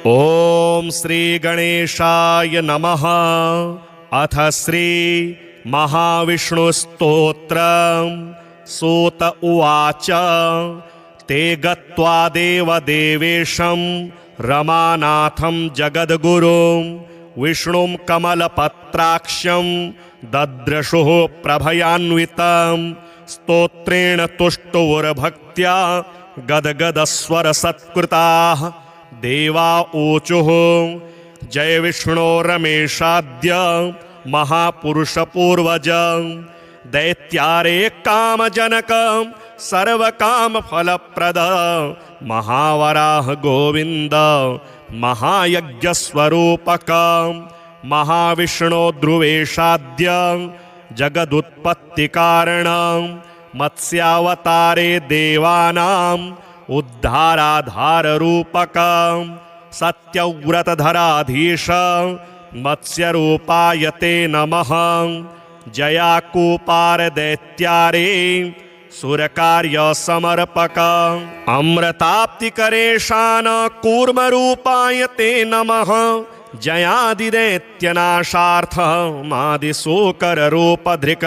ओम श्री गणेशाय नमः। अथ श्री महाविष्णुस्तोत्रम्। सूत उवाच ते गत्वा देवदेवेशं रमानाथं जगद्गुरुं विष्णुं कमलपत्राक्षं दद्रशुः प्रभयान्वितं स्तोत्रेण तुष्टुवुर्भक्त्या गदगदस्वरसत्कृताः देवा ऊचुः जय विष्णो रमेशाद्य महापुरुषपूर्वज दैत्यारे कामजनक सर्वकामफलप्रद महावराह गोविंद महायज्ञस्वरूपक महाविष्णो ध्रुवेशाद्य जगदुत्पत्तिकारण मत्स्यावतारे देवानां उद्धाराधाररूपक सत्यव्रतधराधीश मत्स्यरूपाय ते नमः। जयाकूपार दैत्यारे सुरकार्यसमर्पक अमृताप्तिकरेशान कूर्मरूपाय ते नमः। जयादिदैत्यनाशार्थ मादिशूकररूपधृक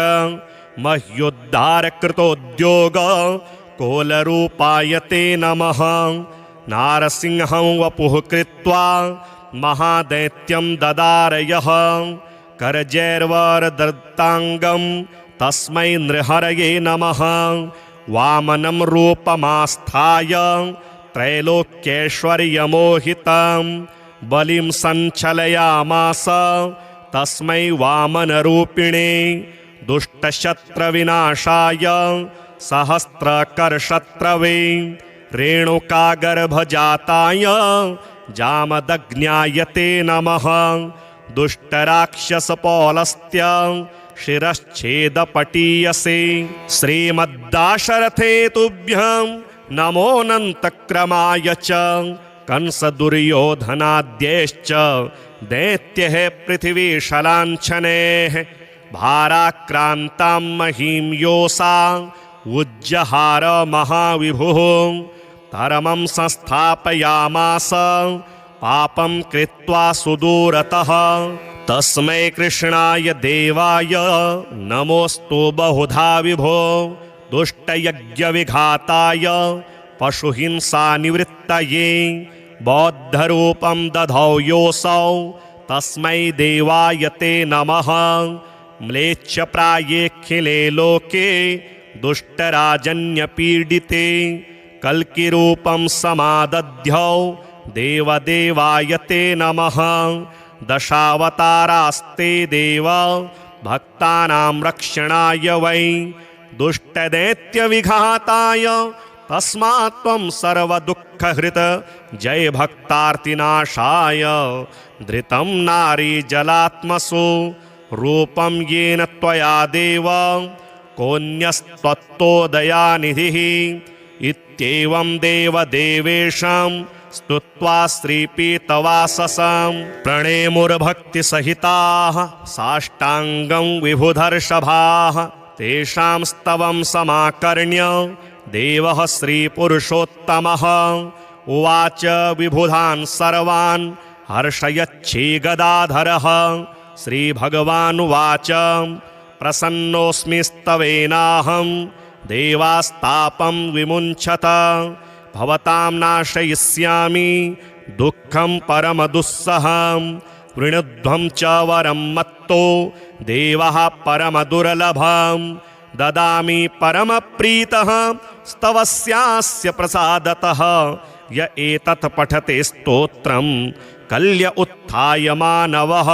मह्युद्धारकृतोद्योग कोलरूपाय ते नमः। नारसिंहं वपुः कृत्वा महादैत्यं ददार यः करजैर्वरदत्ताङ्गं तस्मै नृहरये नमः। वामनं रूपमास्थाय त्रैलोक्यैश्वर्यमोहितं बलिं सञ्चलयामास तस्मै वामनरूपिणे। दुष्टशत्रविनाशाय सहस्रकरशत्रवे रेणुकागर्भजाताय जामदग्न्याय ते नमः। दुष्टराक्षसपौलस्त्य शिरश्छेदपटीयसे श्रीमद्दाशरथे तुभ्यं नमोऽनन्तक्रमाय च। कंसदुर्योधनाद्यैश्च दैत्यैः पृथिवीशलाञ्छनैः भाराक्रान्तां महीं योषा उज्जहार महाविभुः। धर्मं संस्थापयामास पापं कृत्वा सुदूरतः तस्मै कृष्णाय देवाय नमोऽस्तु बहुधा विभो। दुष्टयज्ञविघाताय पशुहिंसानिवृत्तये बौद्धरूपं दधौ योऽसौ तस्मै देवाय ते नमः। म्लेच्छप्रायेऽखिले लोके दुष्टराजन्यपीडिते कल्किरूपं समादध्यौ देवदेवाय ते नमः। दशावतारास्ते देव भक्तानां रक्षणाय वै दुष्टदैत्यविघाताय तस्मात् त्वं सर्वदुःखहृत जय भक्तार्तिनाशाय। धृतं नारी जलात्मसु रूपं येन त्वया देव कोऽन्यस्त्वत्तोदयानिधिः। इत्येवं देवदेवेशं स्तुत्वा श्रीपीतवाससं प्रणेमुर्भक्तिसहिताः साष्टाङ्गं विभुधर्षभाः। तेषां स्तवं समाकर्ण्य देवः श्रीपुरुषोत्तमः उवाच विबुधान् सर्वान् हर्षयच्छीगदाधरः। श्रीभगवानुवाच प्रसन्नोऽस्मि स्तवेनाहं देवास्तापं विमुञ्चत। भवतां नाशयिष्यामि दुःखं परमदुस्सहं। वृणुध्वं च वरं मत्तो देवः परमदुर्लभं ददामि परमप्रीतः स्तवस्यास्य प्रसादतः। य एतत् पठते स्तोत्रं कल्य उत्थाय मानवः।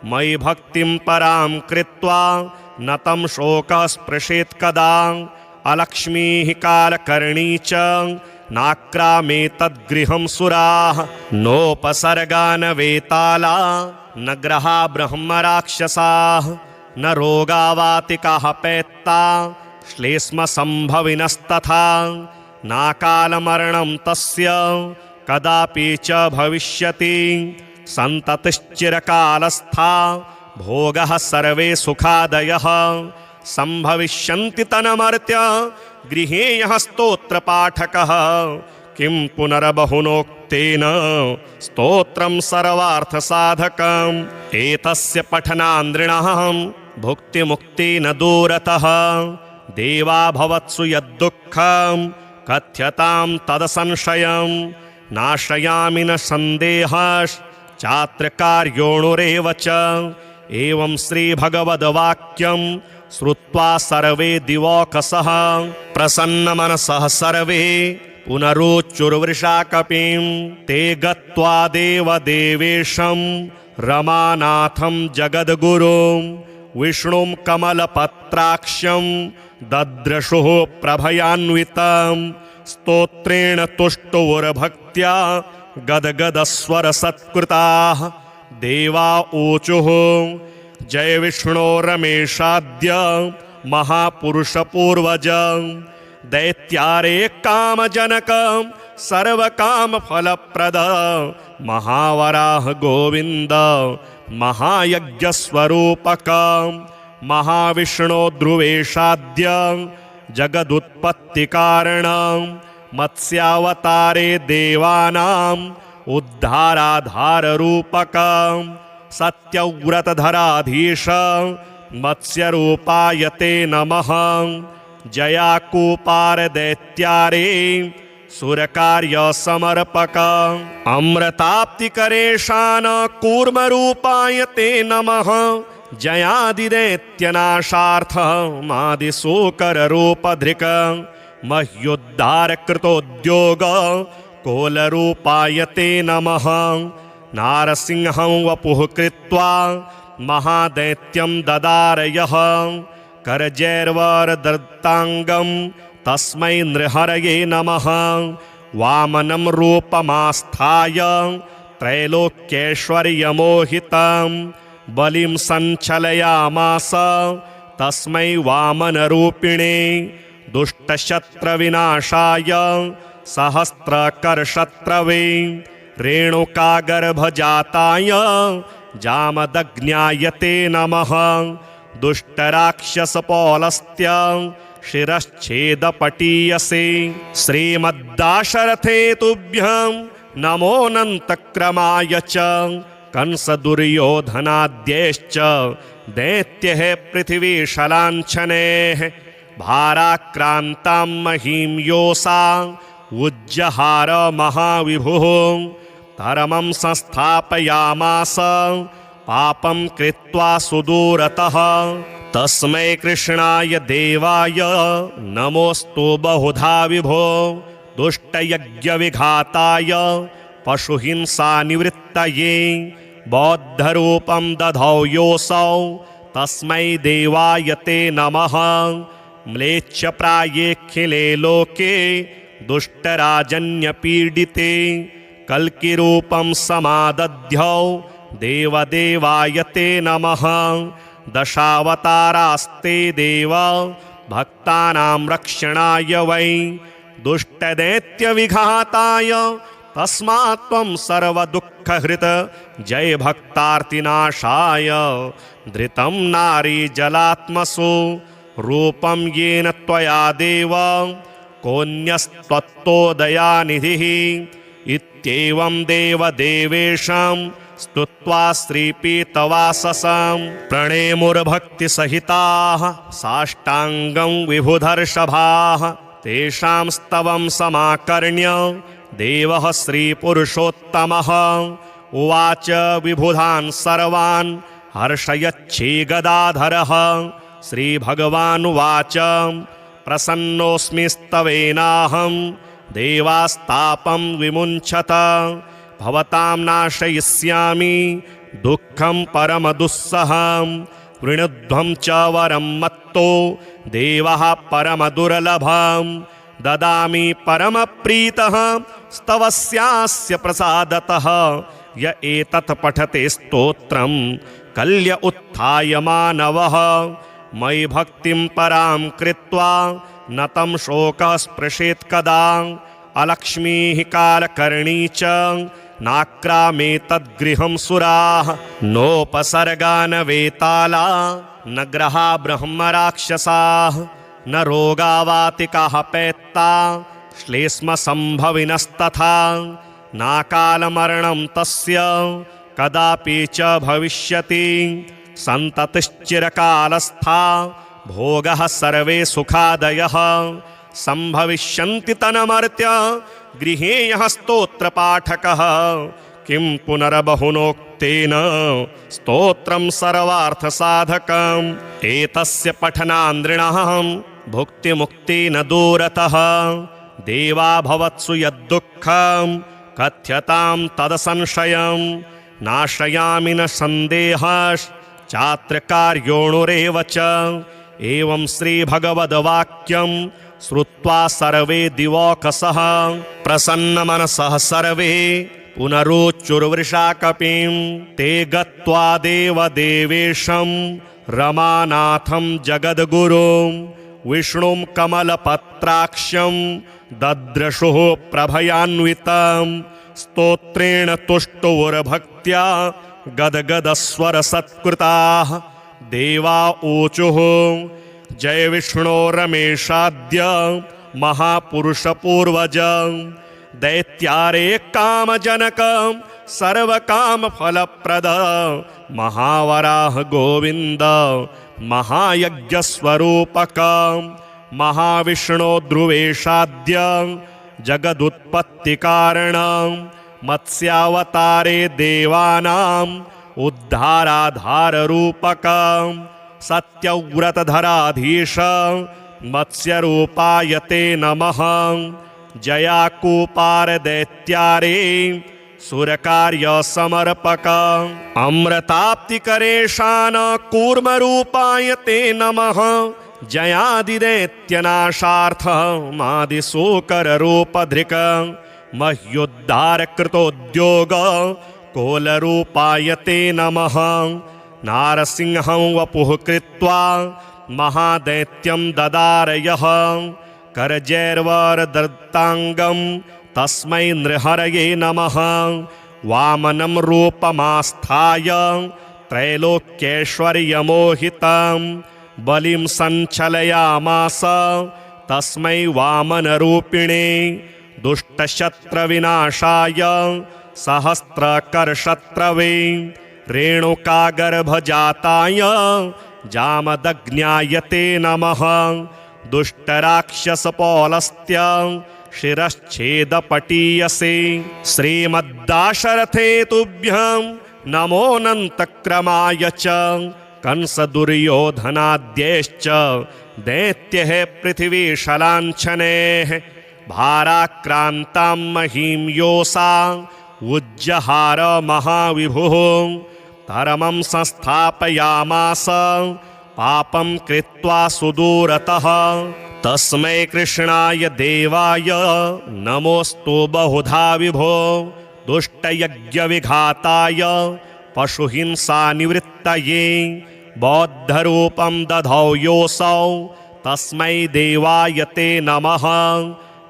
मयि भक्तिं परां कृत्वा न तं शोकः स्पृशेत् कदा। अलक्ष्मीः कालकर्णी च नाक्रामेतद्गृहं सुराः। नोपसर्गा न वेताला न ग्रहा ब्रह्मराक्षसाः न रोगावातिकाः पैत्ता श्लेष्मसम्भविनस्तथा। नाकालमरणं तस्य कदापि च भविष्यति। सन्ततिश्चिरकालस्था भोगः सर्वे सुखादयः। संभविष्यन्ति तन्मर्त्य गृहे यः स्तोत्रपाठकः। किं पुनर्बहुनोक्तं तेन स्तोत्रं सर्वार्थसाधकम् एतस्य पठनान्द्रिणः भुक्तिमुक्तेन दूरतः देवा भवत्सु यद्दुःखं कथ्यतां तदसंशयं नाशयामि न सन्देहश्चात्रकार्योणुरेव च एवं श्रीभगवद्वाक्यं श्रुत्वा सर्वे दिवौकसः प्रसन्नमनसः सर्वे पुनरुच्चुर्वृषाकपिं ते गत्वा देवदेवेशं रमानाथं जगद्गुरुं विष्णुं कमलपत्राक्षं दद्रशुः प्रभयान्वितं स्तोत्रेण तुष्टुर्भक्त्या गदगदस्वरसत्कृताः देवा ऊचुः जय विष्णो रमेशाद्य महापुरुषपूर्वज दैत्यारे कामजनक सर्वकामफलप्रद महावराह गोविन्द महायज्ञस्वरूपक महाविष्णो ध्रुवेशाद्य जगदुत्पत्तिकारण मत्स्यावतारे देवानाम् उद्धाराधाररूपक सत्यव्रतधराधीश मत्स्यरूपाय ते नमः जयाकूपार दैत्यारे सुरकार्यसमर्पक अमृताप्तिकरेशान कूर्मरूपाय ते नमः जयादिदैत्यनाशार्थ मादिशूकररूपधृक मह्युद्धारकृतोद्योग कोलरूपाय ते नमः नारसिंहं वपुः कृत्वा महादैत्यं ददारयः करजैर्वरदत्ताङ्गं तस्मै नृहरये नमः वामनं रूपमास्थाय त्रैलोक्यैश्वर्यमोहितं बलिं सञ्चलयामास तस्मै वामनरूपिणे दुष्टशत्रविनाशाय सहस्रकरशत्रवे रेणुकागर्भजाताय जामदग्न्याय ते नमः दुष्टराक्षसपौलस्त्य शिरश्छेदपटीयसे श्रीमद्दाशरथे तुभ्यं नमोऽनन्तक्रमाय च कंसदुर्योधनाद्यैश्च दैत्यैः पृथिवीशलाञ्छनैः भाराक्रान्तां महीं योषा उज्जहार महाविभुः धर्मं संस्थापयामास पापं कृत्वा सुदूरतः तस्मै कृष्णाय देवाय नमोऽस्तु बहुधा विभो दुष्टयज्ञविघाताय पशुहिंसानिवृत्तये बौद्धरूपं दधौ योऽसौ तस्मै देवाय ते नमः म्लेच्छप्रायेऽखिले लोके दुष्टराजन्यपीडिते कल्किरूपं समादध्यौ देवदेवाय ते नमः दशावतारास्ते देव भक्तानां रक्षणाय वै दुष्टदैत्यविघाताय तस्मात् त्वं सर्वदुःखहृत जय भक्तार्तिनाशाय धृतं नारी जलात्मसु रूपं येन त्वया देव कोऽन्यस्त्वत्तोदयानिधिः इत्येवं देवदेवेशं स्तुत्वा श्रीपीतवाससं प्रणेमुर्भक्तिसहिताः साष्टाङ्गं विभुधर्षभाः तेषां स्तवं समाकर्ण्य देवः श्रीपुरुषोत्तमः उवाच विबुधान् सर्वान् हर्षयच्छीगदाधरः श्रीभगवानुवाच प्रसन्नोऽस्मि स्तवेनाहं देवास्तापं विमुञ्चत भवतां नाशयिष्यामि दुःखं परमदुस्सहं वृणुध्वं च वरं मत्तो देवः परमदुर्लभं ददामि परमप्रीतः स्तवस्यास्य प्रसादतः य एतत् पठते स्तोत्रं कल्य उत्थाय मानवः मयि भक्तिं परां कृत्वा न तं शोकः स्पृशेत् कदा अलक्ष्मीः कालकर्णी च नाक्रामेतद्गृहं सुराः नोपसर्गा न वेताला न ग्रहा ब्रह्मराक्षसाः न रोगावातिकाः पैत्ता श्लेष्मसम्भविनस्तथा नाकालमरणं तस्य कदापि च भविष्यति। सन्ततिश्चिरकालस्था भोगः सर्वे सुखादयः सम्भविष्यन्ति तन्मर्त्य गृहे यः स्तोत्रपाठकः। किं पुनर्बहुनोक्तेन स्तोत्रं सर्वार्थसाधकम्। एतस्य पठनान्द्रिणः भुक्तिमुक्तेन दूरतः। देवा भवत्सु यद्दुःखं कथ्यतां तदसंशयं। नाशयामि न सन्देहश्चात्रकार्योणुरेव च। एवं श्रीभगवद्वाक्यं श्रुत्वा सर्वे दिवौकसः प्रसन्नमनसः सर्वे पुनरुच्चुर्वृषाकपिं। ते गत्वा देवदेवेशं रमानाथं जगद्गुरुं विष्णुं कमलपत्राक्षं दद्रशुः प्रभयान्वितं। स्तोत्रेण तुष्टुर्भक्त्या गदगदस्वरसत्कृताः। देवा ऊचुः जय विष्णो रमेशाद्य महापुरुषपूर्वज। दैत्यारे कामजनक सर्वकामफलप्रद। महावराह गोविन्द महायज्ञस्वरूपक। महाविष्णो ध्रुवेशाद्य जगदुत्पत्तिकारण। मत्स्यावतारे देवानाम् उद्धाराधाररूपक। सत्यव्रतधराधीश मत्स्यरूपाय ते नमः। जयाकूपार दैत्यारे सुरकार्यसमर्पक। अमृताप्तिकरेशान कूर्मरूपाय ते नमः। जयादिदैत्यनाशार्थ मादिशूकररूपधृक। मह्युद्धारकृतोद्योग कोलरूपाय ते नमः। नारसिंहं वपुः कृत्वा महादैत्यं ददारयः। करजैर्वरदत्ताङ्गं तस्मै नृहरये नमः। वामनं रूपमास्थाय त्रैलोक्यैश्वर्यमोहितं बलिं सञ्चलयामास तस्मै वामनरूपिणे। दुष्टशत्रविनाशाय सहस्रकरशत्रवे रेणुकागर्भजाताय जामदग्न्याय ते नमः। दुष्टराक्षसपौलस्त्य शिरश्छेदपटीयसे। श्रीमद्दाशरथे तुभ्यं नमोऽनन्तक्रमाय च। कंसदुर्योधनाद्यैश्च दैत्यैः पृथिवीशलाञ्छनैः भाराक्रान्तां महीं योषा उज्जहार महाविभुः। धर्मं संस्थापयामास पापं कृत्वा सुदूरतः। तस्मै कृष्णाय देवाय नमोऽस्तु बहुधा विभो। दुष्टयज्ञविघाताय पशुहिंसानिवृत्तये बौद्धरूपं दधौ योऽसौ तस्मै देवाय ते नमः।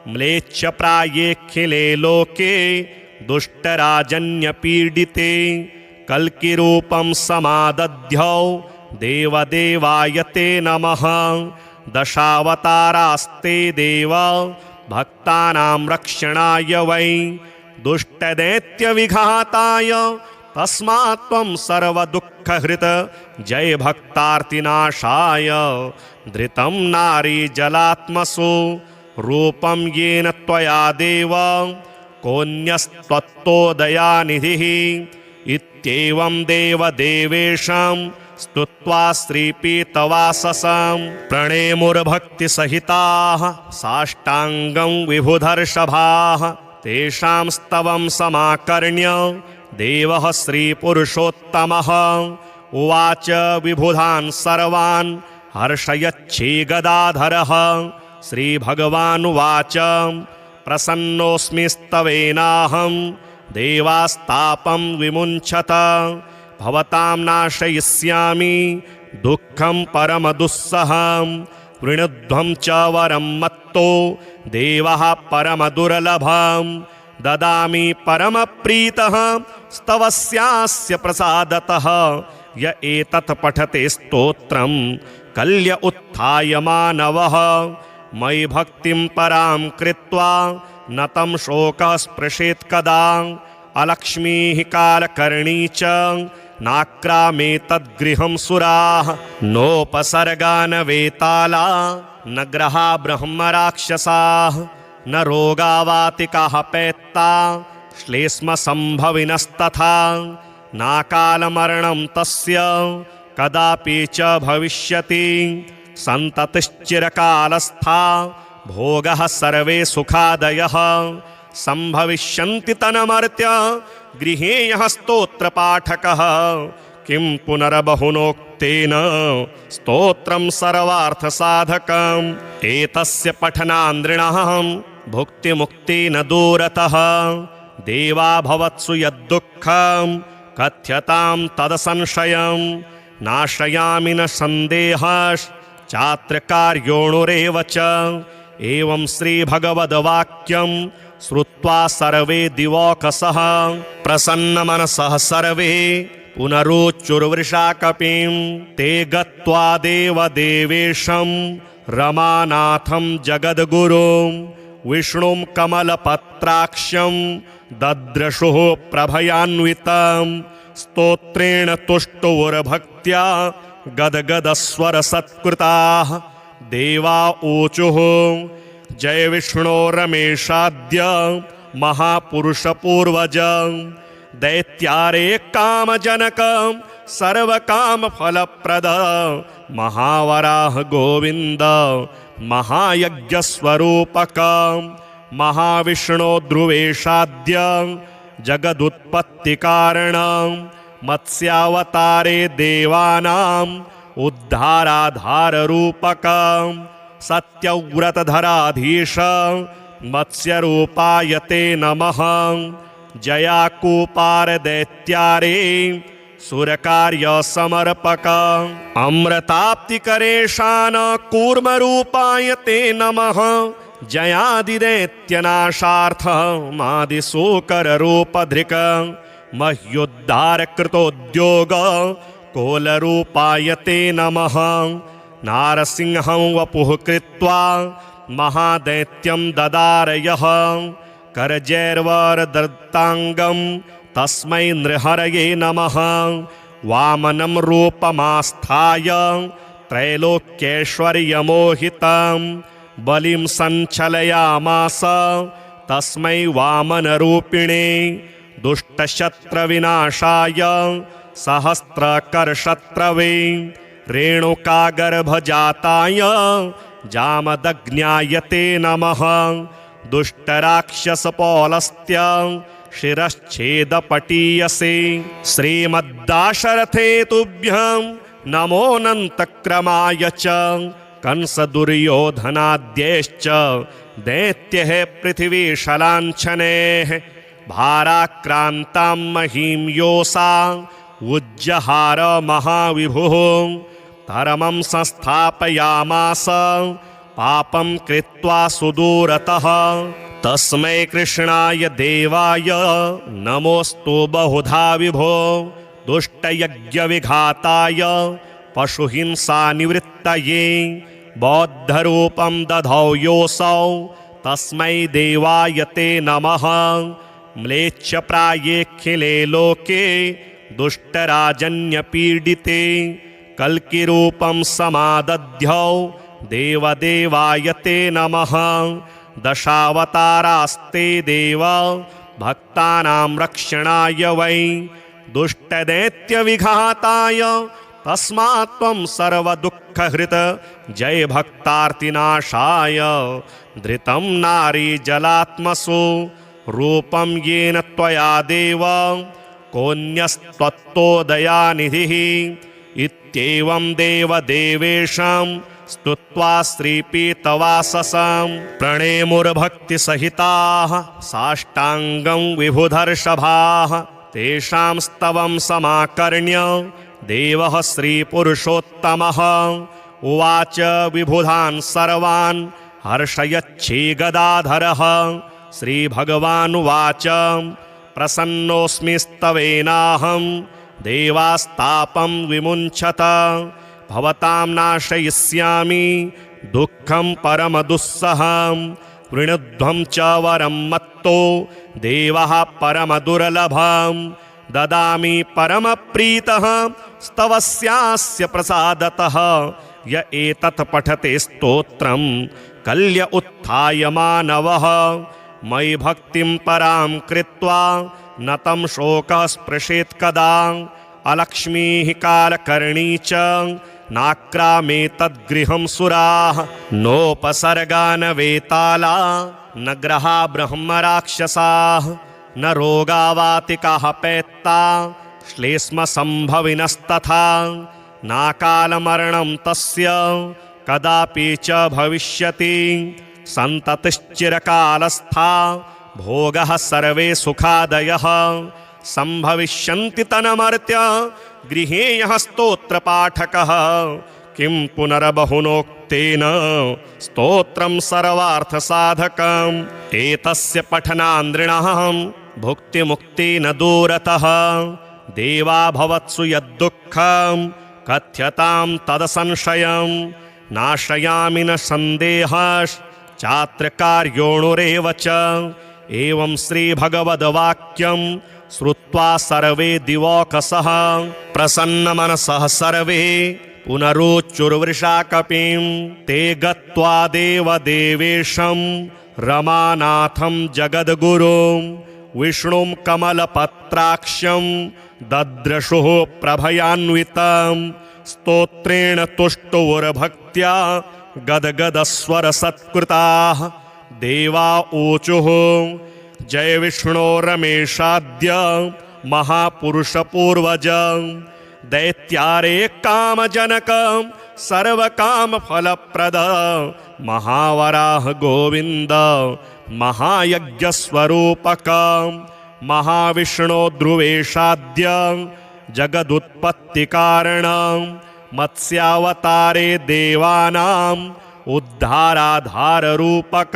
म्लेच्छप्रायेऽखिले लोके दुष्टराजन्यपीडिते कल्किरूपं समादध्यौ देवदेवाय ते नमः। दशावतारास्ते देव भक्तानां रक्षणाय वै। दुष्टदैत्यविघाताय तस्मात् त्वं सर्वदुःखहृत जय भक्तार्तिनाशाय। धृतं नारी जलात्मसु रूपं येन त्वया देव कोऽन्यस्त्वत्तोदयानिधिः। इत्येवं देवदेवेशं स्तुत्वा श्रीपीतवाससं प्रणेमुर्भक्तिसहिताः साष्टाङ्गं विभुधर्षभाः। तेषां स्तवं समाकर्ण्य देवः श्रीपुरुषोत्तमः उवाच विबुधान् सर्वान् हर्षयच्छीगदाधरः। श्रीभगवानुवाच प्रसन्नोऽस्मि स्तवेनाहं देवास्तापं विमुञ्चत। भवतां नाशयिष्यामि दुःखं परमदुस्सहं। वृणुध्वं च वरं मत्तो देवः परमदुर्लभं। ददामि परमप्रीतः स्तवस्यास्य प्रसादतः। य एतत् पठते स्तोत्रं कल्य उत्थाय मानवः। मयि भक्तिं परां कृत्वा न तं शोकः स्पृशेत् कदा अलक्ष्मीः कालकर्णी च नाक्रामे तद्गृहं सुराः नोपसर्गा न वेताला न ग्रहा ब्रह्मराक्षसाः न रोगावातिकाः पैत्ता श्लेष्मसम्भविनस्तथा नाकालमरणं तस्य कदापि च भविष्यति सन्ततिश्चिरकालस्था भोगः सर्वे सुखादयः सम्भविष्यन्ति तन्मर्त्य गृहे यः स्तोत्रपाठकः किं पुनर्बहुनोक्तेन स्तोत्रं सर्वार्थसाधकम् एतस्य पठनान्द्रिणः भुक्तिमुक्तेन दूरतः देवा भवत्सु यद्दुःखं कथ्यतां तदसंशयं नाशयामि न सन्देहश्चात्रकार्योणुरेव च एवं श्रीभगवद्वाक्यं श्रुत्वा सर्वे दिवौकसः प्रसन्नमनसः सर्वे पुनरुच्चुर्वृषाकपिं ते गत्वा देवदेवेशं रमानाथं जगद्गुरुं विष्णुं कमलपत्राक्षं दद्रशुः प्रभयान्वितं स्तोत्रेण तुष्टुर्भक्त्या गदगदस्वरसत्कृताः देवा ऊचुः जय विष्णो रमेशाद्य महापुरुषपूर्वज दैत्यारे कामजनक सर्वकामफलप्रद महावराह गोविन्द महायज्ञस्वरूपक महाविष्णो ध्रुवेशाद्य जगदुत्पत्तिकारण मत्स्यावतारे देवानां उद्धाराधाररूपक सत्यव्रतधराधीश मत्स्यरूपाय ते नमः जयाकूपारदैत्यारे सुरकार्यसमर्पक अमृताप्तिकरेशान कूर्मरूपाय ते नमः जयादिदैत्यनाशार्थ मादिशूकररूपधृक मह्युद्धारकृतोद्योग कोलरूपाय ते नमः नारसिंहं वपुः कृत्वा महादैत्यं ददारयः करजैर्वरदत्ताङ्गं तस्मै नृहरये नमः वामनं रूपमास्थाय त्रैलोक्यैश्वर्यमोहितं बलिं सञ्चलयामास तस्मै वामनरूपिणे दुष्टशत्रविनाशाय सहस्रकरशत्रवे रेणुकागर्भजाताय जामदग्न्याय ते नमः दुष्टराक्षसपौलस्त्य शिरश्छेदपटीयसे श्रीमद्दाशरथे तुभ्यं नमोऽनन्तक्रमाय च कंसदुर्योधनाद्यैश्च दैत्यैः पृथिवीशलाञ्छनैः भाराक्रान्तां महीं योषा उज्जहार महाविभुः धर्मं संस्थापयामास पापं कृत्वा सुदूरतः तस्मै कृष्णाय देवाय नमोऽस्तु बहुधा विभो दुष्टयज्ञविघाताय पशुहिंसानिवृत्तये बौद्धरूपं दधौ योऽसौ तस्मै देवाय ते नमः म्लेच्छप्रायेऽखिले लोके दुष्टराजन्यपीडिते कल्किरूपं समादध्यौ देवदेवाय ते नमः दशावतारास्ते देव भक्तानां रक्षणाय वै दुष्टदैत्यविघाताय तस्मात् त्वं सर्वदुःखहृत जय भक्तार्तिनाशाय धृतं नारीजलात्मसु रूपं येन त्वया देव कोऽन्यस्त्वत्तोदयानिधिः इत्येवं देवदेवेशं स्तुत्वा श्रीपीतवाससं प्रणेमुर्भक्तिसहिताः साष्टाङ्गं विभुधर्षभाः तेषां स्तवं समाकर्ण्य देवः श्रीपुरुषोत्तमः उवाच विबुधान् सर्वान् हर्षयच्छीगदाधरः श्रीभगवानुवाच प्रसन्नोऽस्मि स्तवेनाहं देवास्तापं विमुञ्चत भवतां नाशयिष्यामि दुःखं परमदुस्सहं वृणुध्वं च वरं मत्तो देवः परमदुर्लभं ददामि परमप्रीतः स्तवस्यास्य प्रसादतः य एतत् पठते स्तोत्रं कल्य उत्थाय मानवः मयि भक्तिं परां कृत्वा न तं शोकः स्पृशेत् कदा अलक्ष्मीः कालकर्णी च नाक्रामे तद्गृहं सुराः नोपसर्गा न वेताला न ग्रहा ब्रह्मराक्षसाः न रोगावातिकाः पैत्ता श्लेष्मसम्भविनस्तथा नाकालमरणं तस्य कदापि च भविष्यति सन्ततिश्चिरकालस्था भोगः सर्वे सुखादयः सम्भविष्यन्ति तन्मर्त्य गृहे यः स्तोत्रपाठकः किं पुनर्बहुनोक्तेन स्तोत्रं सर्वार्थसाधकम् एतस्य पठनान्द्रिणः भुक्तिमुक्तेन दूरतः देवा भवत्सु यद्दुःखं कथ्यतां तदसंशयं नाशयामि न सन्देहश्चात्रकार्योणुरेव च एवं श्रीभगवद्वाक्यं श्रुत्वा सर्वे दिवौकसः प्रसन्नमनसः सर्वे पुनरुच्चुर्वृषाकपिं ते गत्वा देवदेवेशं रमानाथं जगद्गुरुं विष्णुं कमलपत्राक्षं दद्रशुः प्रभयान्वितं स्तोत्रेण तुष्टुर्भक्त्या गदगदस्वरसत्कृताः देवा ऊचुः जय विष्णो रमेशाद्य महापुरुषपूर्वज दैत्यारे कामजनक सर्वकामफलप्रद महावराह गोविन्द महायज्ञस्वरूपक महाविष्णो ध्रुवेशाद्य जगदुत्पत्तिकारण मत्स्यावतारे देवानाम् उद्धाराधाररूपक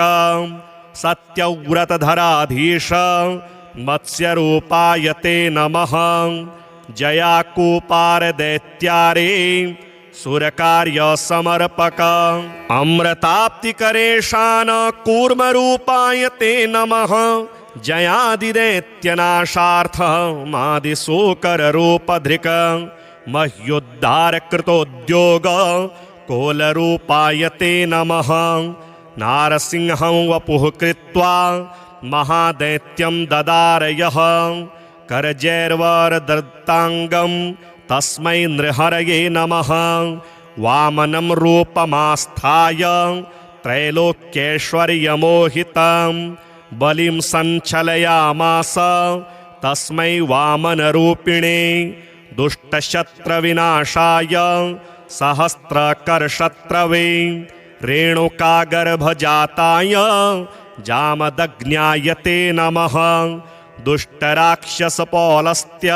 सत्यव्रतधराधीश मत्स्यरूपाय ते नमः जयाकूपारदैत्यारे सुरकार्यसमर्पक अमृताप्तिकरेशान कूर्मरूपाय ते नमः जयादिदैत्यनाशार्थ मादिशूकररूपधृक मह्युद्धारकृतोद्योग कोलरूपाय ते नमः नारसिंहं वपुः कृत्वा महादैत्यं ददारयः करजैर्वरदत्ताङ्गं तस्मै नृहरये नमः वामनं रूपमास्थाय त्रैलोक्यैश्वर्यमोहितं बलिं सञ्चलयामास तस्मै वामनरूपिणे दुष्टशत्रविनाशाय सहस्रकरशत्रवे रेणुकागर्भजाताय जामदग्न्याय ते नमः दुष्टराक्षसपौलस्त्य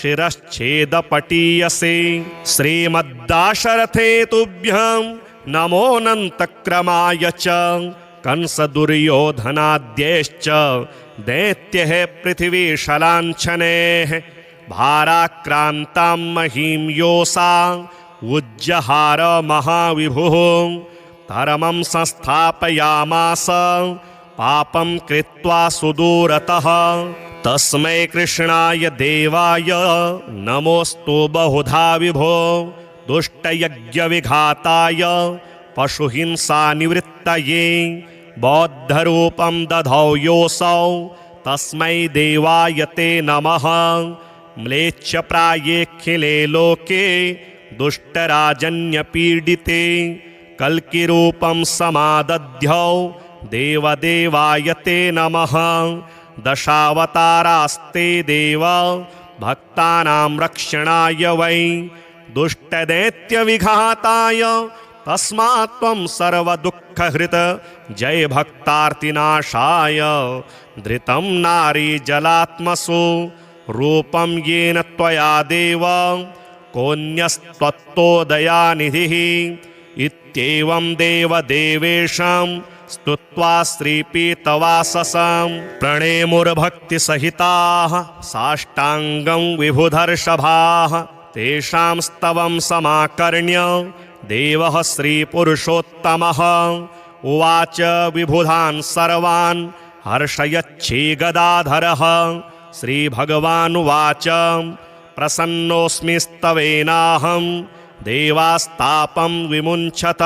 शिरश्छेदपटीयसे श्रीमद्दाशरथे तुभ्यं नमोऽनन्तक्रमाय च कंसदुर्योधनाद्यैश्च दैत्यैः पृथिवीशलाञ्छनैः भाराक्रान्तां महीं योषा उज्जहार महाविभुः धर्मं संस्थापयामास पापं कृत्वा सुदूरतः तस्मै कृष्णाय देवाय नमोऽस्तु बहुधा विभो दुष्टयज्ञविघाताय पशुहिंसानिवृत्तये बौद्धरूपं दधौ योऽसौ तस्मै देवाय ते नमः म्लेच्छप्रायेऽखिले लोके दुष्टराजन्यपीडिते कल्किरूपं समादध्यौ देवदेवाय ते नमः दशावतारास्ते देव भक्तानां रक्षणाय वै दुष्टदैत्यविघाताय तस्मात् त्वं सर्वदुःखहृत जय भक्तार्तिनाशाय धृतं नारी जलात्मसु रूपं येन त्वया देव कोऽन्यस्त्वत्तोदयानिधिः इत्येवं देवदेवेशं स्तुत्वा श्रीपीतवाससं प्रणेमुर्भक्तिसहिताः साष्टाङ्गं विभुधर्षभाः तेषां स्तवं समाकर्ण्य देवः श्रीपुरुषोत्तमः उवाच विबुधान् सर्वान् हर्षयच्छीगदाधरः। श्रीभगवानुवाच प्रसन्नोऽस्मि स्तवेनाहं देवास्तापं विमुञ्चत।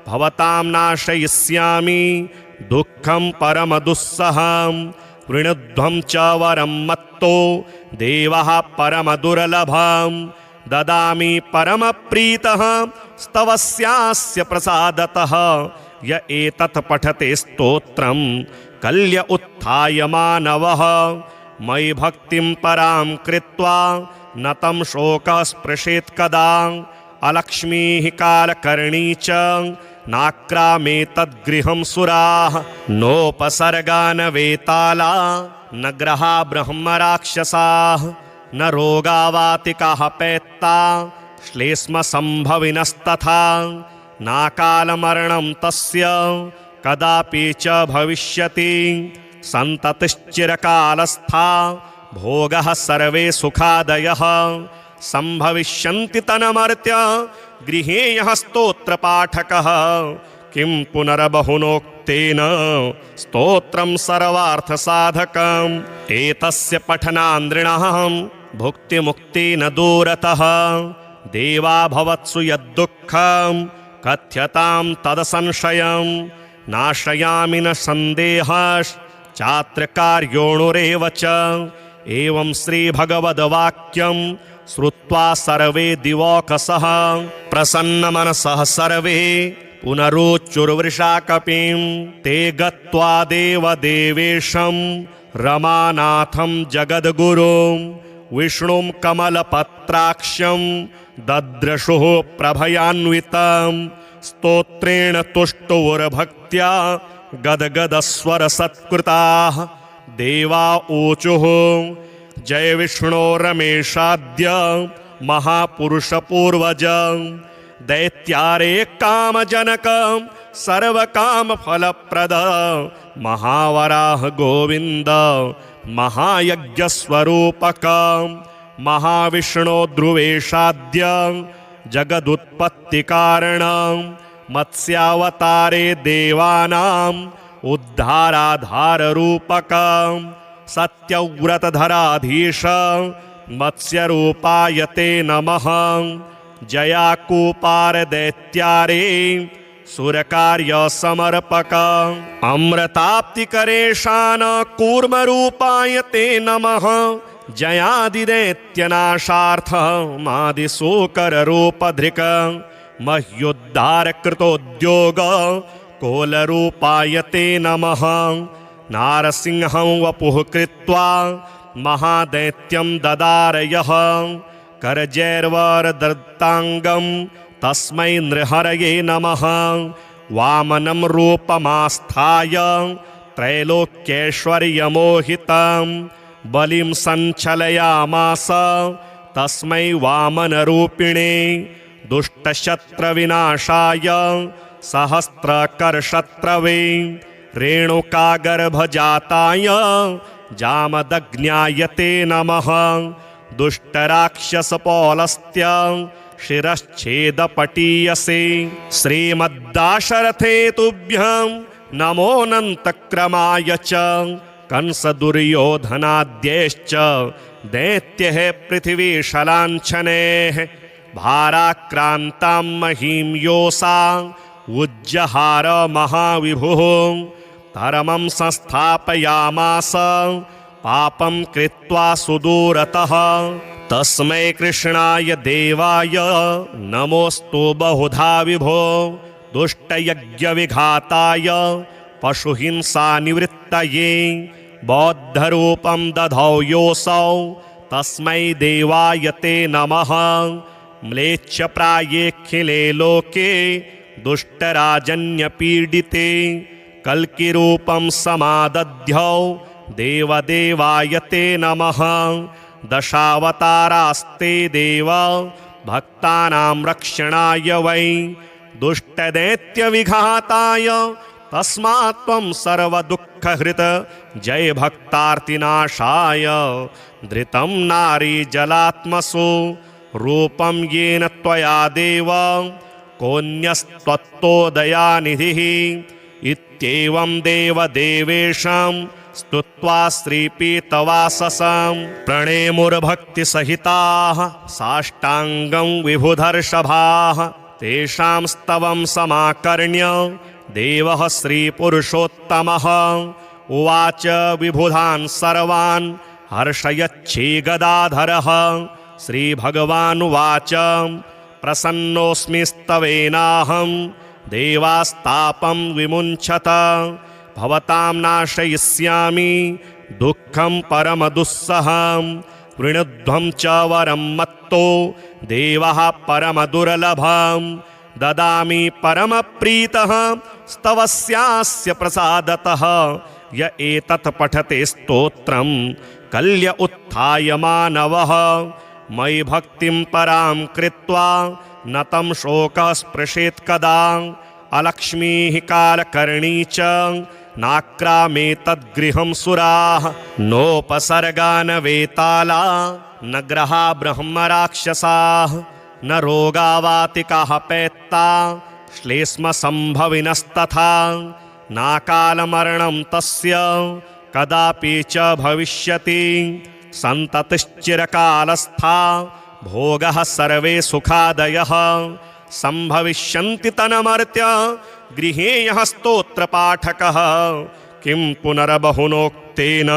भवतां नाशयिष्यामि दुःखं परमदुस्सहं। वृणुध्वं च वरं मत्तो देवः परमदुर्लभं। ददामि परमप्रीतः स्तवस्यास्य प्रसादतः। य एतत् पठते स्तोत्रं कल्य उत्थाय मानवः। मयि भक्तिं परां कृत्वा न तं शोकः स्पृशेत् कदा। अलक्ष्मीः कालकर्णी च नाक्रामेतद्गृहं सुराः। नोपसर्गा न वेताला न ग्रहा ब्रह्मराक्षसाः। न रोगावातिकाः पैत्ता श्लेष्मसम्भविनस्तथा। नाकालमरणं तस्य कदापि च भविष्यति। सन्ततिश्चिरकालस्था भोगः सर्वे सुखादयः। सम्भविष्यन्ति तन्मर्त्य गृहे यः स्तोत्रपाठकः। किं पुनर्बहुनोक्तेन स्तोत्रं सर्वार्थसाधकम्। एतस्य पठनान्द्रिणः भुक्तिमुक्तेन दूरतः। देवा भवत्सु यद्दुःखं कथ्यतां तदसंशयम्। नाशयामि न सन्देहश्चात्रकार्योणुरेव च। एवं श्रीभगवद्वाक्यं श्रुत्वा सर्वे दिवौकसः प्रसन्नमनसः सर्वे पुनरुच्चुर्वृषाकपिं। ते गत्वा देवदेवेशं रमानाथं जगद्गुरुं। विष्णुं कमलपत्राक्षं दद्रशुः प्रभयान्वितं। स्तोत्रेण तुष्टुर्भक्त्या गदगदस्वरसत्कृताः। देवा ऊचुः जय विष्णो रमेशाद्य महापुरुषपूर्वज। दैत्यारे कामजनक सर्वकामफलप्रद। महावराह गोविन्द महायज्ञस्वरूपक। महाविष्णो ध्रुवेशाद्य जगदुत्पत्तिकारण। मत्स्यावतारे देवानाम् उद्धाराधाररूपक। सत्यव्रतधराधीश मत्स्यरूपाय ते नमः। जयाकूपार दैत्यारे सुरकार्यसमर्पक। अमृताप्तिकरेशान कूर्मरूपाय ते नमः। जयादिदैत्यनाशार्थ मादिशूकररूपधृक। मह्युद्धारकृतोद्योग कोलरूपाय ते नमः। नारसिंहं वपुः कृत्वा महादैत्यं ददारयः। करजैर्वरदत्ताङ्गं तस्मै नृहरये नमः। वामनं रूपमास्थाय त्रैलोक्यैश्वर्यमोहितं। बलिं सञ्चलयामास तस्मै वामनरूपिणे। दुष्टशत्रविनाशाय सहस्रकरशत्रवे। रेणुकागर्भजाताय जामदग्न्याय ते नमः। दुष्टराक्षसपौलस्त्य शिरश्छेदपटीयसे। श्रीमद्दाशरथे तुभ्यं नमोऽनन्तक्रमाय च। कंसदुर्योधनाद्यैश्च दैत्यैः पृथिवीशलाञ्छनैः। भाराक्रान्तां महीं योषा उज्जहार महाविभुः। धर्मं संस्थापयामास पापं कृत्वा सुदूरतः। तस्मै कृष्णाय देवाय नमोऽस्तु बहुधा विभो। दुष्टयज्ञविघाताय पशुहिंसानिवृत्तये। बौद्धरूपं दधौ योऽसौ तस्मै देवाय ते नमः। म्लेच्छप्रायेऽखिले लोके दुष्टराजन्यपीडिते। कल्किरूपं समादध्यौ देवदेवाय ते नमः। दशावतारास्ते देव भक्तानां रक्षणाय वै। दुष्टदैत्यविघाताय तस्मात् त्वं सर्वदुःखहृत। जय भक्तार्तिनाशाय धृतं नारी जलात्मसु। रूपं येन त्वया देव कोऽन्यस्त्वत्तोदयानिधिः इत्येवं देवदेवेशं स्तुत्वा श्रीपीतवाससं प्रणेमुर्भक्तिसहिताः साष्टाङ्गं विभुधर्षभाः तेषां स्तवं समाकर्ण्य देवः श्रीपुरुषोत्तमः उवाच विबुधान् सर्वान् हर्षयच्छीगदाधरः श्रीभगवानुवाच प्रसन्नोऽस्मि स्तवेनाहं देवास्तापं विमुञ्चत भवतां नाशयिष्यामि दुःखं परमदुस्सहं वृणुध्वं च वरं मत्तो देवः परमदुर्लभं ददामि परमप्रीतः स्तवस्यास्य प्रसादतः य एतत् पठते स्तोत्रं कल्य उत्थाय मानवः मयि भक्तिं परां कृत्वा न तं शोकः स्पृशेत् कदा अलक्ष्मीः कालकर्णी च नाक्रामेतद्गृहं सुराः नोपसर्गा न वेताला न ग्रहा ब्रह्मराक्षसाः न रोगावातिकाः पैत्ता श्लेष्मसम्भविनस्तथा नाकालमरणं तस्य कदापि च भविष्यति सन्ततिश्चिरकालस्था भोगः सर्वे सुखादयः सम्भविष्यन्ति तन्मर्त्य गृहे यः स्तोत्रपाठकः किं पुनर्बहुनोक्तेन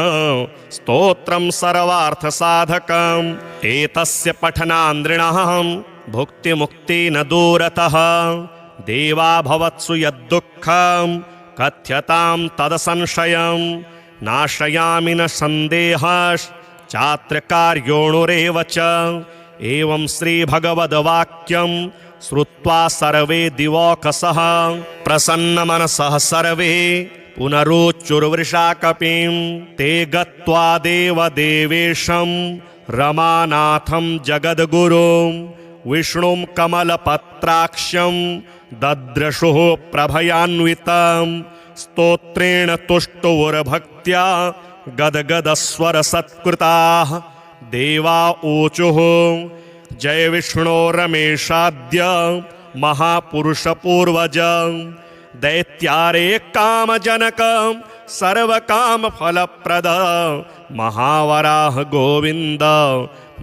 स्तोत्रं सर्वार्थसाधकम् एतस्य पठनान्द्रिणः भुक्तिमुक्तेन दूरतः देवा भवत्सु यद्दुःखं कथ्यतां तदसंशयं नाशयामि न सन्देहश्चात्रकार्योणुरेव च एवं श्रीभगवद्वाक्यं श्रुत्वा सर्वे दिवौकसः प्रसन्नमनसः सर्वे पुनरुच्चुर्वृषाकपिं ते गत्वा देवदेवेशं रमानाथं जगद्गुरुं विष्णुं कमलपत्राक्षं दद्रशुः प्रभयान्वितं स्तोत्रेण तुष्टुर्भक्त्या गदगदस्वरसत्कृताः देवा ऊचुः जय विष्णो रमेशाद्य महापुरुषपूर्वज दैत्यारे कामजनक सर्वकामफलप्रद महावराह गोविन्द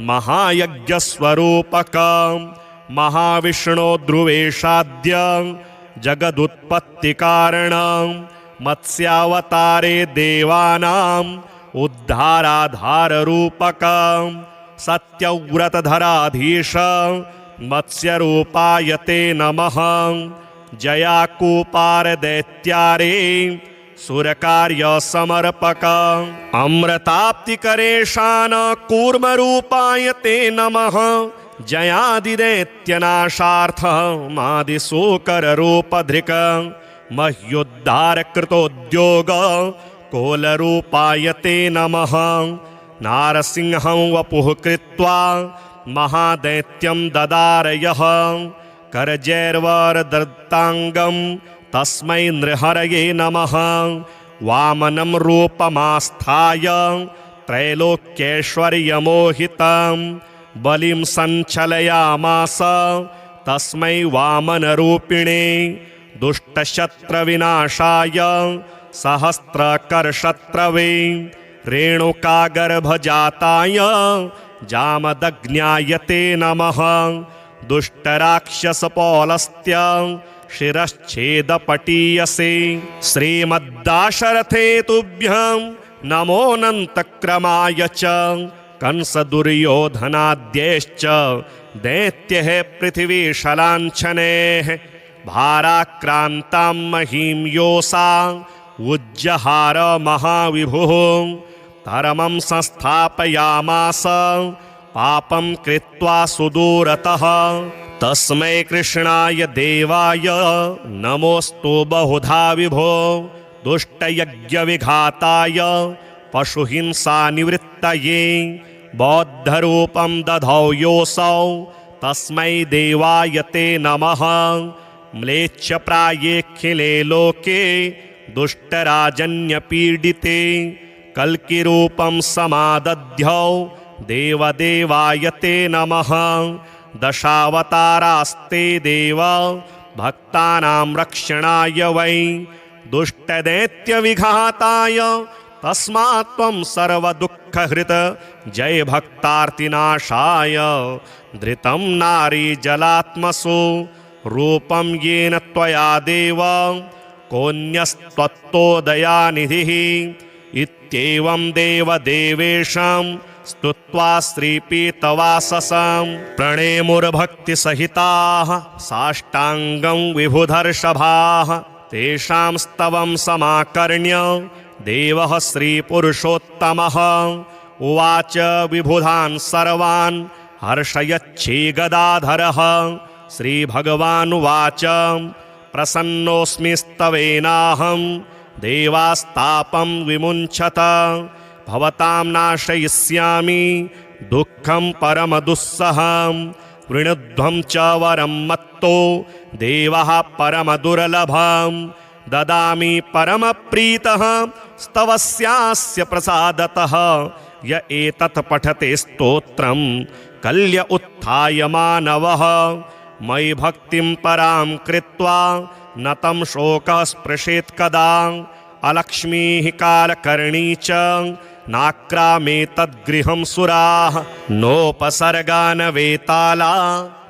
महायज्ञस्वरूपक महाविष्णो ध्रुवेशाद्य जगदुत्पत्तिकारण मत्स्यावतारे देवानाम् उद्धाराधाररूपक सत्यव्रतधराधीश मत्स्यरूपाय ते नमः जयाकूपारदैत्यारे सुरकार्यसमर्पक अमृताप्तिकरेशान कूर्मरूपाय ते नमः जयादिदैत्यनाशार्थ मादिशूकररूपधृक मह्युद्धारकृतोद्योग कोलरूपाय ते नमः नारसिंहं वपुः कृत्वा महादैत्यं ददारयः करजैर्वरदत्ताङ्गं तस्मै नृहरये नमः वामनं रूपमास्थाय त्रैलोक्यैश्वर्यमोहितं बलिं सञ्चलयामास तस्मै वामनरूपिणे दुष्टशत्रविनाशाय सहस्रकरशत्रवे रेणुकागर्भजाताय जामदग्न्याय ते नमः दुष्टराक्षसपौलस्त्य शिरश्छेदपटीयसे श्रीमद्दाशरथे तुभ्यं नमोऽनन्तक्रमाय च कंसदुर्योधनाद्यैश्च दैत्यैः पृथिवीशलाञ्छनैः भाराक्रान्तां महीं योषा उज्जहार महाविभुः धर्मं संस्थापयामास पापं कृत्वा सुदूरतः तस्मै कृष्णाय देवाय नमोऽस्तु बहुधा विभो दुष्टयज्ञविघाताय पशुहिंसानिवृत्तये बौद्धरूपं दधौ योऽसौ तस्मै देवाय ते नमः म्लेच्छप्रायेऽखिले लोके दुष्टराजन्यपीडिते कल्किरूपं समादध्यौ देवदेवाय ते नमः दशावतारास्ते देव भक्तानां रक्षणाय वै दुष्टदैत्यविघाताय तस्मात् त्वं सर्वदुःखहृत् जय भक्तार्तिनाशाय धृतं नारी जलात्मसु रूपं येन त्वया देव कोऽन्यस्त्वत्तोदयानिधिः इत्येवं देवदेवेशं स्तुत्वा श्रीपीतवाससं प्रणेमुर्भक्तिसहिताः साष्टाङ्गं विभुधर्षभाः तेषां स्तवं समाकर्ण्य देवः श्रीपुरुषोत्तमः उवाच विबुधान् सर्वान् हर्षयच्छीगदाधरः श्रीभगवानुवाच प्रसन्नोऽस्मि स्तवेनाहं देवास्तापं विमुञ्चत भवतां नाशयिष्यामि दुःखं परमदुस्सहं वृणुध्वं च वरं मत्तो देवः परमदुर्लभं ददामि परमप्रीतः स्तवस्यास्य प्रसादतः य एतत् पठते स्तोत्रं कल्य उत्थाय मानवः मयि भक्तिं परां कृत्वा न तं शोकः स्पृशेत् कदा अलक्ष्मीः कालकर्णी च नाक्रामे तद्गृहं सुराः नोपसर्गा न वेताला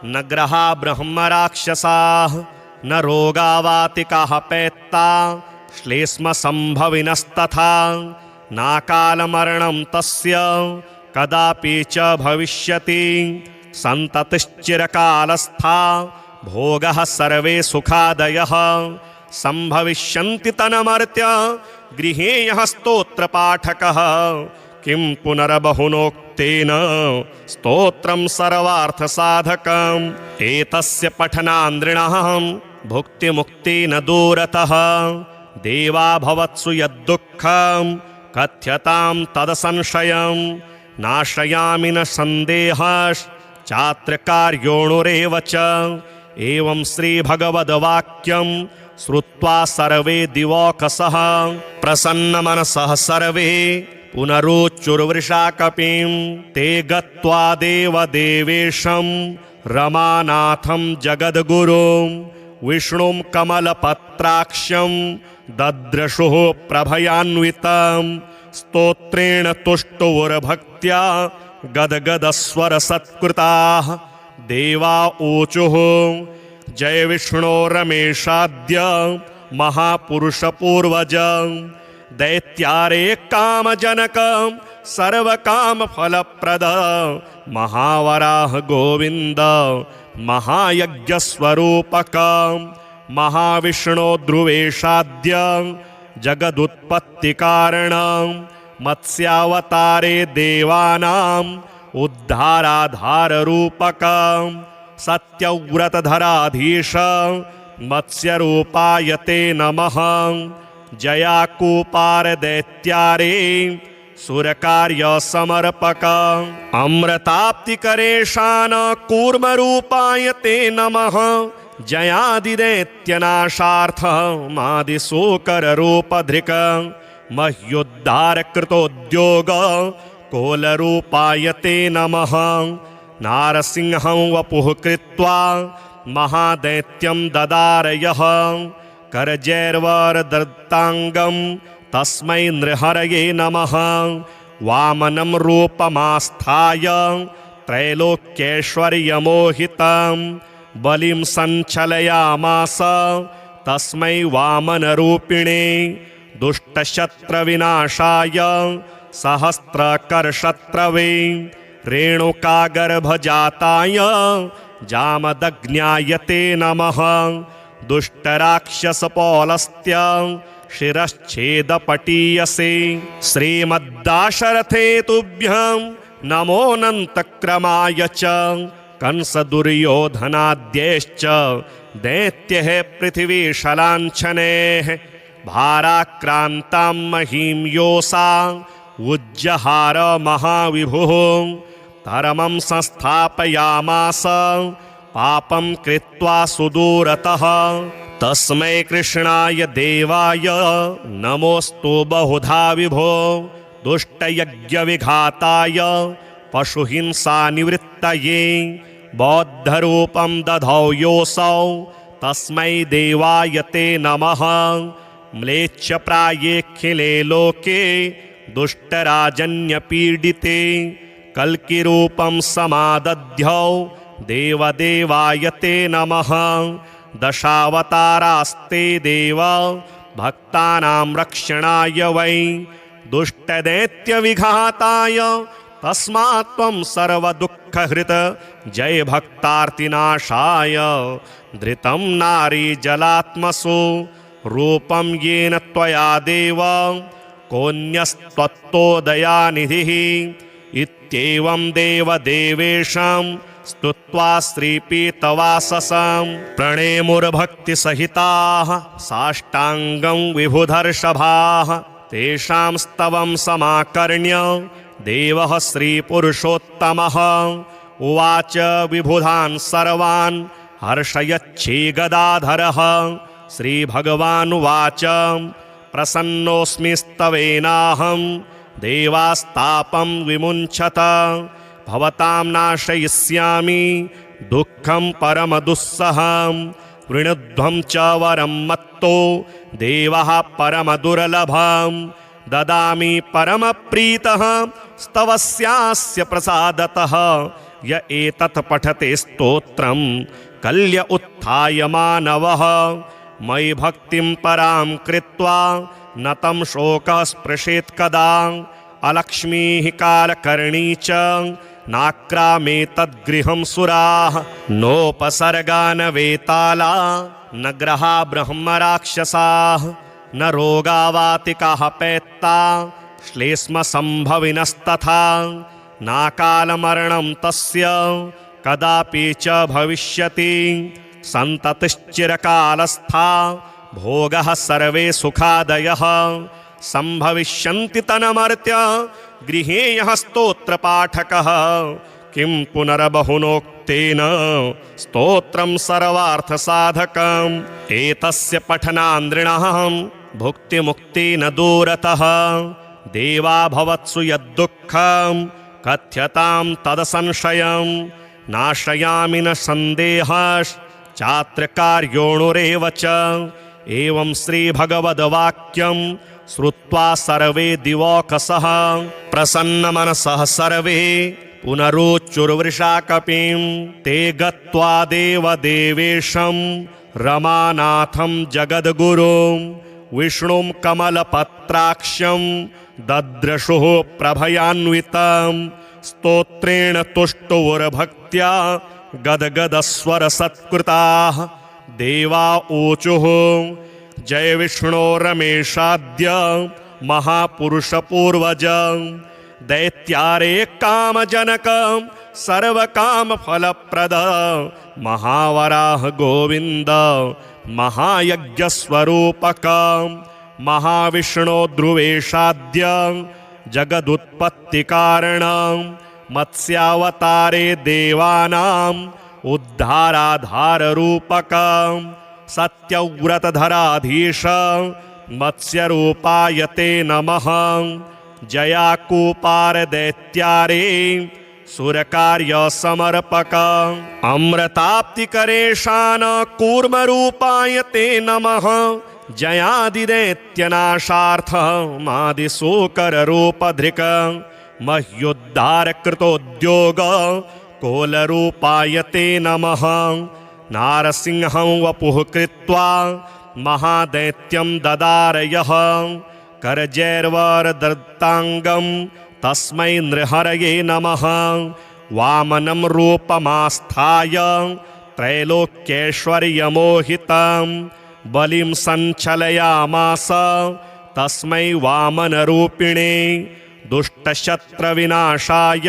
न ग्रहा ब्रह्मराक्षसाः न रोगावातिकाः पैत्ता श्लेष्मसम्भविनस्तथा नाकालमरणं तस्य कदापि च भविष्यति सन्ततिश्चिरकालस्था भोगः सर्वे सुखादयः सम्भविष्यन्ति तन्मर्त्य गृहे यः स्तोत्रपाठकः किं पुनर्बहुनोक्तेन स्तोत्रं सर्वार्थसाधकम् एतस्य पठनान्द्रिणः भुक्तिमुक्तेन दूरतः देवा भवत्सु यद्दुःखं कथ्यतां तदसंशयं नाशयामि न सन्देहश्चात्रकार्योणुरेव च एवं श्रीभगवद्वाक्यं श्रुत्वा सर्वे दिवौकसः प्रसन्नमनसः सर्वे पुनरुच्चुर्वृषाकपिं ते गत्वा देवदेवेशं रमानाथं जगद्गुरुं विष्णुं कमलपत्राक्षं दद्रशुः प्रभयान्वितं स्तोत्रेण तुष्टुर्भक्त्या गदगदस्वरसत्कृताः देवा ऊचुः जय विष्णो रमेशाद्य महापुरुषपूर्वज दैत्यारे कामजनक सर्वकामफलप्रद महावराह गोविन्द महायज्ञस्वरूपक महाविष्णो ध्रुवेशाद्य जगदुत्पत्तिकारण मत्स्यावतारे देवानाम् उद्धाराधाररूपक सत्यव्रतधराधीश मत्स्यरूपाय ते नमः जयाकूपारदैत्यारे सुरकार्यसमर्पक अमृताप्तिकरेशान कूर्मरूपाय ते नमः जयादिदैत्यनाशार्थ मादिशूकररूपधृक मह्युद्धारकृतोद्योग कोलरूपाय ते नमः नारसिंहं वपुः कृत्वा महादैत्यं ददारयः करजैर्वरदत्ताङ्गं तस्मै नृहरये नमः वामनं रूपमास्थाय त्रैलोक्यैश्वर्यमोहितं बलिं सञ्चलयामास तस्मै वामनरूपिणे दुष्टशत्रविनाशाय सहस्रकरशत्रवे रेणुकागर्भजाताय जामदग्न्याय ते नमः दुष्टराक्षसपौलस्त्य शिरश्छेदपटीयसे श्रीमद्दाशरथे तुभ्यं नमोऽनन्तक्रमाय च कंसदुर्योधनाद्यैश्च दैत्यैः पृथिवीशलाञ्छनैः भाराक्रान्तां महीं योषा उज्जहार महाविभुः धर्मं संस्थापयामास पापं कृत्वा सुदूरतः तस्मै कृष्णाय देवाय नमोऽस्तु बहुधा विभो दुष्टयज्ञविघाताय पशुहिंसानिवृत्तये बौद्धरूपं दधौ योऽसौ तस्मै देवाय ते नमः। म्लेच्छप्रायेऽखिले लोके दुष्टराजन्यपीडिते कल्किरूपं समादध्यौ देवदेवाय ते नमः। दशावतारास्ते देव भक्तानां रक्षणाय वै दुष्टदैत्यविघाताय तस्मात् त्वं सर्वदुःखहृत् जय भक्तार्तिनाशाय। धृतं नारी जलात्मसु रूपं येन त्वया देव कोऽन्यस्त्वत्तोदयानिधिः। इत्येवं देवदेवेशं स्तुत्वा श्रीपीतवाससं प्रणेमुर्भक्तिसहिताः साष्टाङ्गं विभुधर्षभाः। तेषां स्तवं समाकर्ण्य देवः श्रीपुरुषोत्तमः उवाच विबुधान् सर्वान् हर्षयच्छीगदाधरः। श्रीभगवानुवाच प्रसन्नोऽस्मि स्तवेनाहं देवास्तापं विमुञ्चत। भवतां नाशयिष्यामि दुःखं परमदुस्सहं। वृणुध्वं च वरं मत्तो देवः परमदुर्लभं। ददामि परमप्रीतः स्तवस्यास्य प्रसादतः। य एतत् पठते स्तोत्रं कल्य उत्थाय मानवः। मयि भक्तिं परां कृत्वा न तं शोकः स्पृशेत् कदा। अलक्ष्मीः कालकर्णी च नाक्रामेतद्गृहं सुराः। नोपसर्गा न वेताला न ग्रहा ब्रह्मराक्षसाः। न रोगावातिकाः पैत्ता श्लेष्मसम्भविनस्तथा। नाकालमरणं तस्य कदापि च भविष्यति। सन्ततिश्चिरकालस्था भोगः सर्वे सुखादयः। सम्भविष्यन्ति तन्मर्त्य गृहे यः स्तोत्रपाठकः। किं पुनर्बहुनोक्तेन स्तोत्रं सर्वार्थसाधकम्। एतस्य पठनान्द्रिणः भुक्तिमुक्तेन दूरतः। देवा भवत्सु यद्दुःखं कथ्यतां तदसंशयं। नाशयामि न सन्देहश्चात्रकार्योणुरेव च। एवं श्रीभगवद्वाक्यं श्रुत्वा सर्वे दिवौकसः प्रसन्नमनसः सर्वे पुनरुच्चुर्वृषाकपिं। ते गत्वा देवदेवेशं रमानाथं जगद्गुरुं विष्णुं कमलपत्राक्षं दद्रशुः प्रभयान्वितं। स्तोत्रेण तुष्टुर्भक्त्या गदगदस्वरसत्कृताः। देवा ऊचुः जय विष्णो रमेशाद्य महापुरुषपूर्वज। दैत्यारे कामजनक सर्वकामफलप्रद। महावराह गोविन्द महायज्ञस्वरूपक। महाविष्णो ध्रुवेशाद्य जगदुत्पत्तिकारण। मत्स्यावतारे देवानाम् उद्धाराधाररूपक। सत्यव्रतधराधीश मत्स्यरूपाय ते नमः। जयाकूपारदैत्यारे सुरकार्यसमर्पक। अमृताप्तिकरेशान कूर्मरूपाय ते नमः। जयादिदैत्यनाशार्थ मादिशूकररूपधृक। मह्युद्धारकृतोद्योग कोलरूपाय ते नमः। नारसिंहं वपुः कृत्वा महादैत्यं ददारयः। करजैर्वरदत्ताङ्गं तस्मै नृहरये नमः। वामनं रूपमास्थाय त्रैलोक्यैश्वर्यमोहितं बलिं सञ्चलयामास तस्मै वामनरूपिणे। दुष्टशत्रविनाशाय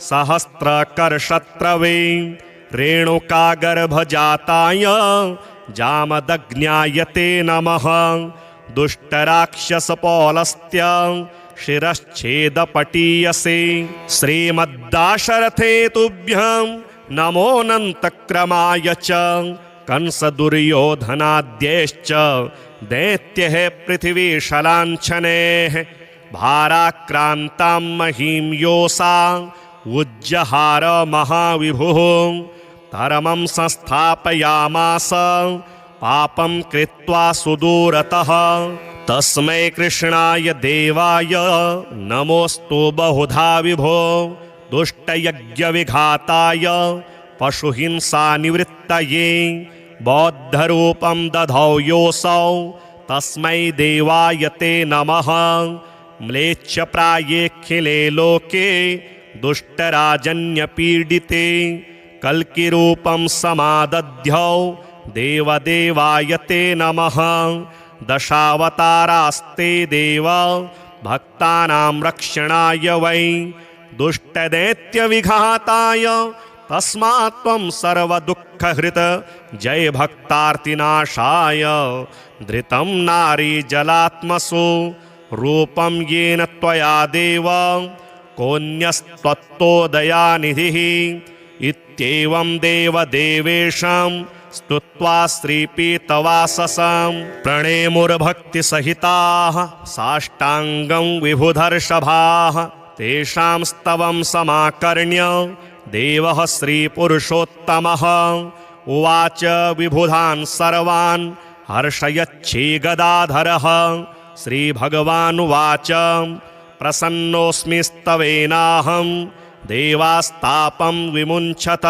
सहस्रकरशत्रवे रेणुकागर्भजाताय जामदग्न्याय ते नमः। दुष्टराक्षसपौलस्त्य शिरश्छेदपटीयसे। श्रीमद्दाशरथे तुभ्यं नमोऽनन्तक्रमाय च। कंसदुर्योधनाद्यैश्च दैत्यैः पृथिवीशलाञ्छनैः भाराक्रान्तां महीं योषा उज्जहार महाविभुः धर्मं संस्थापयामास पापं कृत्वा सुदूरतः। तस्मै कृष्णाय देवाय नमोऽस्तु बहुधा विभो। दुष्टयज्ञविघाताय पशुहिंसानिवृत्तये बौद्धरूपं दधौ योऽसौ तस्मै देवाय ते नमः। म्लेच्छप्रायेऽखिले लोके दुष्टराजन्यपीडिते कल्किरूपं समादध्यौ देवदेवाय ते नमः। दशावतारास्ते देव भक्तानां रक्षणाय वै दुष्टदैत्यविघाताय तस्मात् त्वं सर्वदुःखहृत् जय भक्तार्तिनाशाय। धृतं नारी जलात्मसु रूपं येन त्वया देव कोऽन्यस्त्वत्तोदयानिधिः। इत्येवं देवदेवेशं स्तुत्वा श्रीपीतवाससं प्रणेमुर्भक्तिसहिताः साष्टाङ्गं विभुधर्षभाः। तेषां स्तवं समाकर्ण्य देवः श्रीपुरुषोत्तमः उवाच विबुधान् सर्वान् हर्षयच्छीगदाधरः। श्रीभगवानुवाच प्रसन्नोऽस्मि स्तवेनाहं देवास्तापं विमुञ्चत।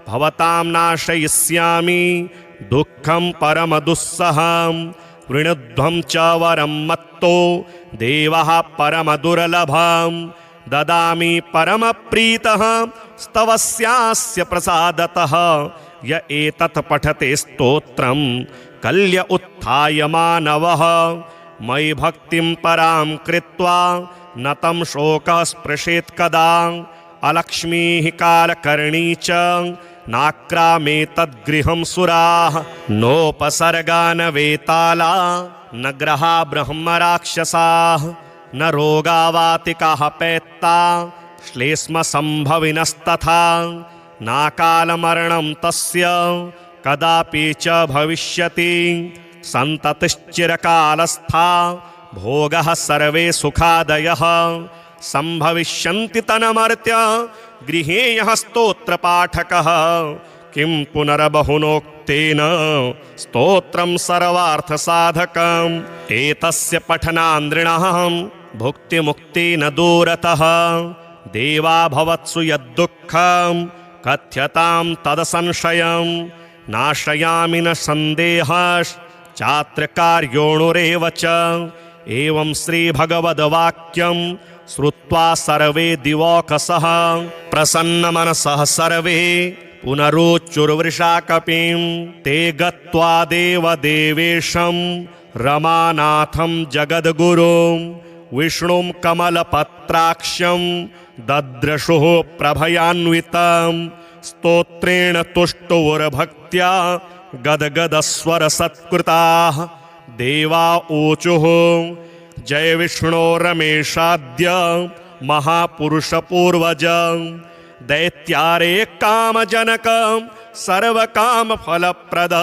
भवतां नाशयिष्यामि दुःखं परमदुस्सहं। वृणुध्वं च वरं मत्तो देवः परमदुर्लभं। ददामि परमप्रीतः स्तवस्यास्य प्रसादतः। य एतत् पठते स्तोत्रं कल्य उत्थाय मानवः। मयि भक्तिं परां कृत्वा न तं शोकः स्पृशेत् कदा। अलक्ष्मीः कालकर्णी च नाक्रामेतद्गृहं सुराः। नोपसर्गा न वेताला न ग्रहा ब्रह्मराक्षसाः। न रोगावातिकाः पैत्ता श्लेष्मसम्भविनस्तथा। नाकालमरणं तस्य कदापि च भविष्यति। सन्ततिश्चिरकालस्था भोगः सर्वे सुखादयः। सम्भविष्यन्ति तन्मर्त्य गृहे यः स्तोत्रपाठकः। किं पुनर्बहुनोक्तेन स्तोत्रं सर्वार्थसाधकम्। एतस्य पठनान्द्रिणः भुक्तिमुक्तेन दूरतः। देवा भवत्सु यद्दुःखं कथ्यतां तदसंशयं। नाशयामि न सन्देहश्चात्रकार्योणुरेव च। एवं श्रीभगवद्वाक्यं श्रुत्वा सर्वे दिवौकसः प्रसन्नमनसः सर्वे पुनरुच्चुर्वृषाकपिं। ते गत्वा देवदेवेशं रमानाथं जगद्गुरुं विष्णुं कमलपत्राक्षं दद्रशुः प्रभयान्वितं। स्तोत्रेण तुष्टुर्भक्त्या गदगदस्वरसत्कृताः। देवा ऊचुः जय विष्णो रमेशाद्य महापुरुषपूर्वज। दैत्यारे कामजनक सर्वकामफलप्रद।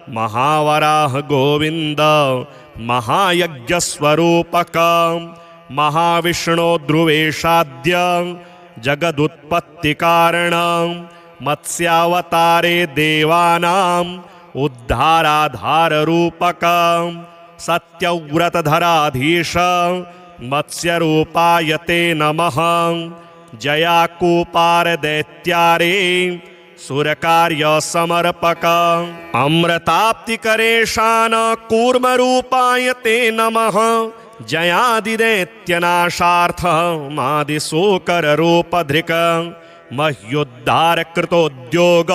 महावराह गोविन्द महायज्ञस्वरूपक। महाविष्णो ध्रुवेशाद्य जगदुत्पत्तिकारण। मत्स्यावतारे देवानाम् उद्धाराधाररूपक। सत्यव्रतधराधीश मत्स्यरूपाय ते नमः। जयाकूपारदैत्यारे सुरकार्यसमर्पक। अमृताप्तिकरेशान कूर्मरूपाय ते नमः। जयादिदैत्यनाशार्थ मादिशूकररूपधृक। मह्युद्धारकृतोद्योग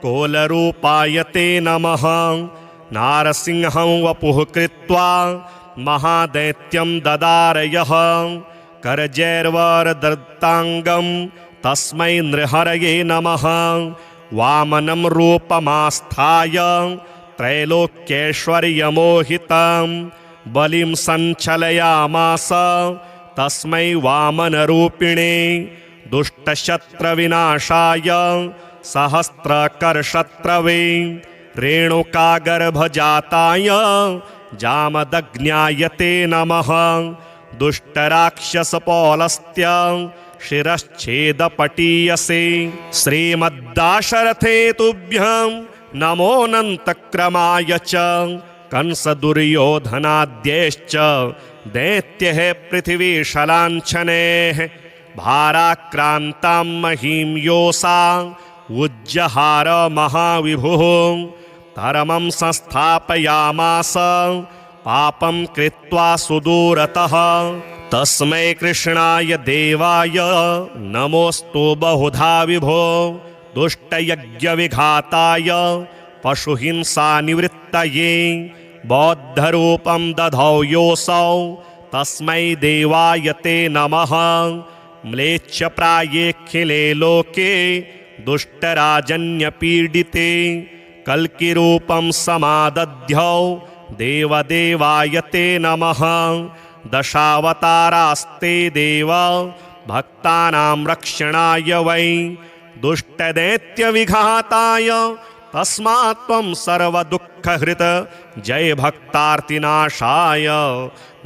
कोलरूपाय ते नमः। नारसिंहं वपुः कृत्वा महादैत्यं ददारयः। करजैर्वरदत्ताङ्गं तस्मै नृहरये नमः। वामनं रूपमास्थाय त्रैलोक्यैश्वर्यमोहितं बलिं सञ्चलयामास तस्मै वामनरूपिणे। दुष्टशत्रविनाशाय सहस्रकरशत्रवे रेणुकागर्भजाताय जामदग्न्याय ते नमः। दुष्टराक्षसपौलस्त्य शिरश्छेदपटीयसे। श्रीमद्दाशरथे तुभ्यं नमोऽनन्तक्रमाय च। कंसदुर्योधनाद्यैश्च दैत्यैः पृथिवीशलाञ्छनैः भाराक्रान्तां महीं योषा उज्जहार महाविभुः। धर्मं संस्थापयामास पापं कृत्वा सुदूरतः। तस्मै कृष्णाय देवाय नमोऽस्तु बहुधा विभो। दुष्टयज्ञविघाताय पशुहिंसानिवृत्तये बौद्धरूपं दधौ योऽसौ तस्मै देवाय ते नमः। म्लेच्छप्रायेऽखिले लोके दुष्टराजन्यपीडिते कल्किरूपं समादध्यौ देवदेवाय ते नमः। दशावतारास्ते देव भक्तानां रक्षणाय वै दुष्टदैत्यविघाताय तस्मात् त्वं सर्वदुःखहृत जय भक्तार्तिनाशाय।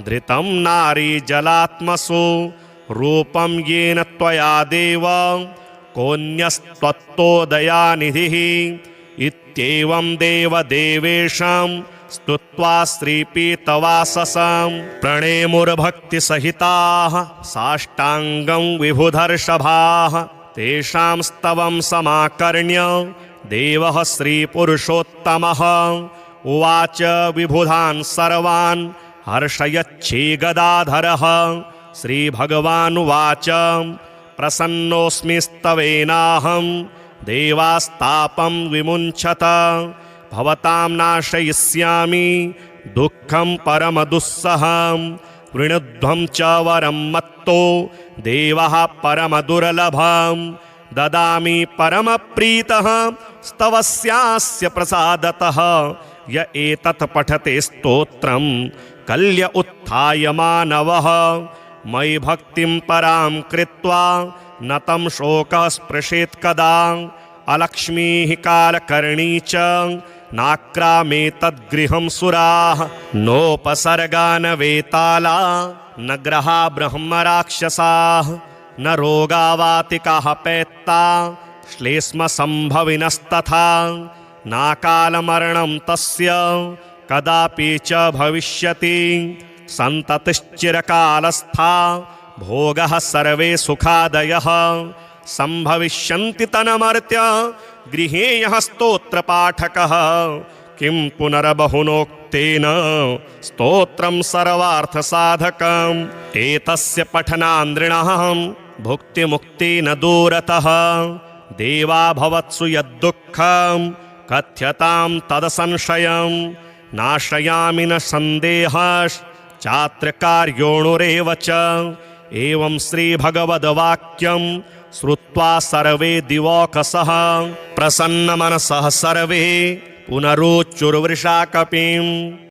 धृतं नारी जलात्मसु रूपं येन त्वया देव कोऽन्यस्त्वत्तोदयानिधिः। इत्येवं देवदेवेशं स्तुत्वा श्रीपीतवाससं प्रणेमुर्भक्तिसहिताः साष्टाङ्गं विभुधर्षभाः। तेषां स्तवं समाकर्ण्य देवः श्रीपुरुषोत्तमः उवाच विबुधान् सर्वान् हर्षयच्छीगदाधरः। श्रीभगवानुवाच प्रसन्नोऽस्मि स्तवेनाहं देवास्तापं विमुञ्चत। भवतां नाशयिष्यामि दुःखं परमदुस्सहं। वृणुध्वं च वरं मत्तो देवः परमदुर्लभं। ददामि परमप्रीतः स्तवस्यास्य प्रसादतः। य एतत् पठते स्तोत्रं कल्य उत्थाय मानवः। मयि भक्तिं परां कृत्वा न तं शोकः स्पृशेत् कदा। अलक्ष्मीः कालकर्णी च नाक्रामेतद्गृहं सुराः। नोपसर्गा न वेताला न ग्रहा ब्रह्मराक्षसाः। न रोगावातिकाः पैत्ता श्लेष्मसम्भविनस्तथा। नाकालमरणं तस्य कदापि च भविष्यति। सन्ततिश्चिरकालस्था भोगः सर्वे सुखादयः। सम्भविष्यन्ति तन्मर्त्य गृहे यः स्तोत्रपाठकः। किं पुनर्बहुनोक्तेन स्तोत्रं सर्वार्थसाधकम्। एतस्य पठनान्द्रिणः भुक्तिमुक्ति न दूरतः। देवा भवत्सु यद्दुःखं कथ्यतां तदसंशयं। नाशयामि न सन्देहश्चात्रकार्योणुरेव च। एवं श्रीभगवद्वाक्यं श्रुत्वा सर्वे दिवौकसः प्रसन्नमनसः सर्वे पुनरुच्चुर्वृषा कपिम्।